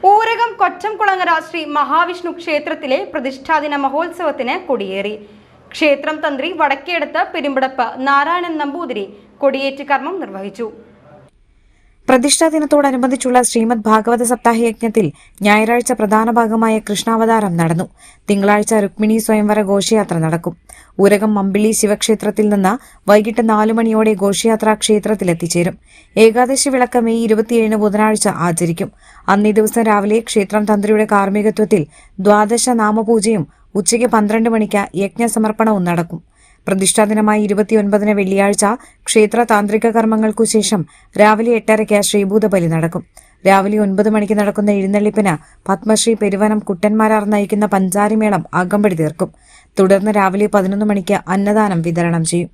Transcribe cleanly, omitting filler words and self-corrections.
ഊരകം കൊച്ചംകുളങ്ങര ശ്രീ മഹാവിഷ്ണു ക്ഷേത്രത്തിലെ പ്രതിഷ്ഠാദിന മഹോത്സവത്തിന് കൊടിയേറി. ക്ഷേത്രം തന്ത്രി വടക്കേടത്ത് പെരുമ്പടപ്പ് നാരായണൻ നമ്പൂതിരി കൊടിയേറ്റ് കർമ്മം നിർവഹിച്ചു. പ്രതിഷ്ഠാ ദിനത്തോടനുബന്ധിച്ചുള്ള ശ്രീമദ് ഭാഗവത സപ്താഹ യജ്ഞത്തിൽ ഞായറാഴ്ച പ്രധാന ഭാഗമായ കൃഷ്ണാവതാരം നടന്നു. തിങ്കളാഴ്ച രുക്മിണി സ്വയംവര ഘോഷയാത്ര നടക്കും. ഊരകം മമ്പിളി ശിവക്ഷേത്രത്തിൽ നിന്ന് വൈകിട്ട് 4 മണിയോടെ ഘോഷയാത്ര ക്ഷേത്രത്തിലെത്തിച്ചേരും. ഏകാദശി വിളക്ക് മെയ് 27 ബുധനാഴ്ച ആചരിക്കും. അന്നേ ദിവസം രാവിലെ ക്ഷേത്രം തന്ത്രിയുടെ കാർമ്മികത്വത്തിൽ ദ്വാദശ നാമപൂജയും ഉച്ചയ്ക്ക് 12 മണിക്ക് യജ്ഞസമർപ്പണവും നടക്കും. പ്രതിഷ്ഠാദിനമായി 29 വെള്ളിയാഴ്ച ക്ഷേത്ര താന്ത്രിക കർമ്മങ്ങൾക്കു ശേഷം രാവിലെ 8:30 ശ്രീഭൂതബലി നടക്കും. രാവിലെ 9 മണിക്ക് നടക്കുന്ന എഴുന്നള്ളിപ്പിന് പത്മശ്രീ പെരുവനം കുട്ടന്മാരാർ നയിക്കുന്ന പഞ്ചാരിമേളം അകമ്പടി തീർക്കും. തുടർന്ന് രാവിലെ 11 മണിക്ക് അന്നദാനം വിതരണം ചെയ്യും.